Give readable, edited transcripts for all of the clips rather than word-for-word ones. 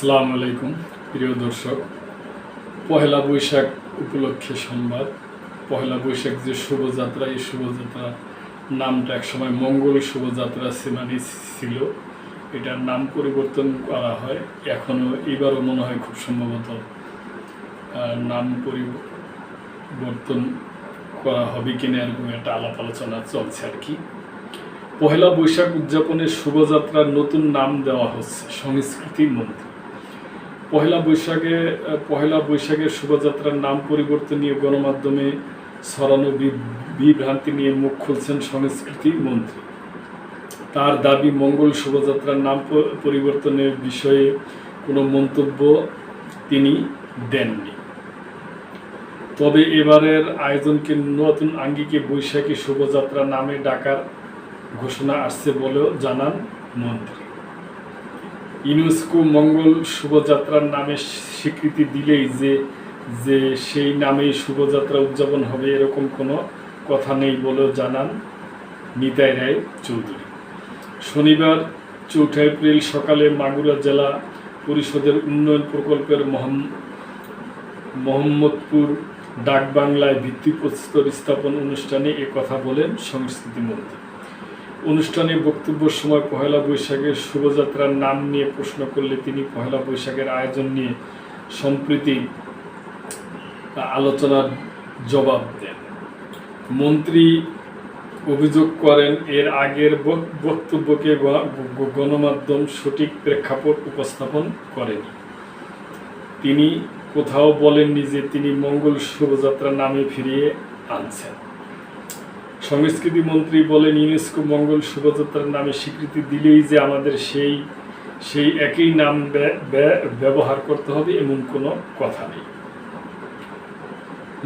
আসসালামু আলাইকুম প্রিয় দর্শক, পহেলা বৈশাখ উপলক্ষে সংবাদ। পহেলা বৈশাখ যে শুভযাত্রা, এই শুভযাত্রা নামটা একসময় মঙ্গল শোভাযাত্রা ছিল। এটার নাম পরিবর্তন করা হয়, এখনও এবারও মনে হয় খুব সম্ভবত নাম পরিবর্তন করা হবে কিনা এরকম একটা আলাপ আলোচনা চলছে আর কি। পহেলা বৈশাখ উদযাপনের শুভযাত্রার নতুন নাম দেওয়া হচ্ছে সংস্কৃতি মন্ত্রী। পহেলা বৈশাখের শোভাযাত্রার নাম পরিবর্তন নিয়ে গণমাধ্যমে ছড়ানো বিভ্রান্তি নিয়ে মুখ খুলছেন সংস্কৃতি মন্ত্রী। তার দাবি, মঙ্গল শোভাযাত্রার নাম পরিবর্তনের বিষয়ে কোনো মন্তব্য তিনি দেননি। তবে এবারের আয়োজনকে নতুন আঙ্গিকে বৈশাখী শোভাযাত্রা নামে ডাকার ঘোষণা আসছে বলেও জানান মন্ত্রী। ইউনেস্কো মঙ্গল শোভাযাত্রার নামে স্বীকৃতি দিলেই যে সেই নামেই শোভাযাত্রা উদযাপন হবে এরকম কোনো কথা নেই বলেও জানান নিতাই রায় চৌধুরী। শনিবার 4 এপ্রিল সকালে মাগুরা জেলা পরিষদের উন্নয়ন প্রকল্পের মোহাম্মদপুর ডাকবাংলায় ভিত্তিপ্রস্তর স্থাপন অনুষ্ঠানে কথা বলেন সংস্কৃতি মন্ত্রী। অনুষ্ঠানে বক্তব্যের সময় পহেলা বৈশাখের শোভাযাত্রার নাম নিয়ে প্রশ্ন করলে তিনি পহেলা বৈশাখের আয়োজন নিয়ে সম্প্রতি আলোচনার জবাব দেন। মন্ত্রী অভিযোগ করেন, এর আগের বক্তব্যকে গণমাধ্যম সঠিক প্রেক্ষাপট উপস্থাপন করেনি। তিনি কোথাও বলেননি যে তিনি মঙ্গল শোভাযাত্রার নামে ফিরিয়ে আনছেন। সংস্কৃতি মন্ত্রী বলেন, ইউনেস্কো মঙ্গল শোভাযাত্রার নামে স্বীকৃতি দিলেই যে আমাদের সেই একই নাম ব্যবহার করতে হবে এমন কোনো কথা নেই।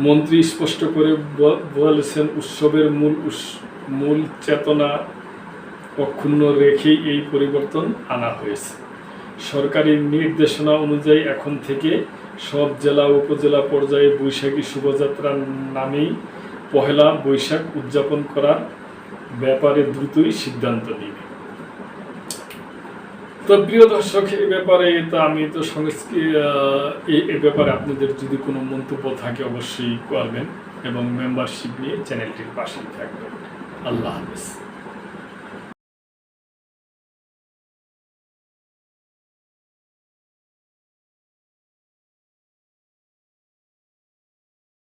মন্ত্রী স্পষ্ট করে বলেছেন, উৎসবের মূল চেতনা অক্ষুণ্ণ রেখেই এই পরিবর্তন আনা হয়েছে। সরকারি নির্দেশনা অনুযায়ী এখন থেকে সব জেলা উপজেলা পর্যায়ে বৈশাখী শোভাযাত্রার নামেই পহেলা বৈশাখ উদযাপন করার ব্যাপারে দ্রুতই সিদ্ধান্ত নেবে। তো প্রিয় দর্শক, এই ব্যাপারে এই ব্যাপারে আপনাদের যদি কোনো মন্তব্য থাকে অবশ্যই করবেন এবং মেম্বারশিপ নিয়ে চ্যানেলটির পাশেই থাকবেন। আল্লাহ হাফেজ।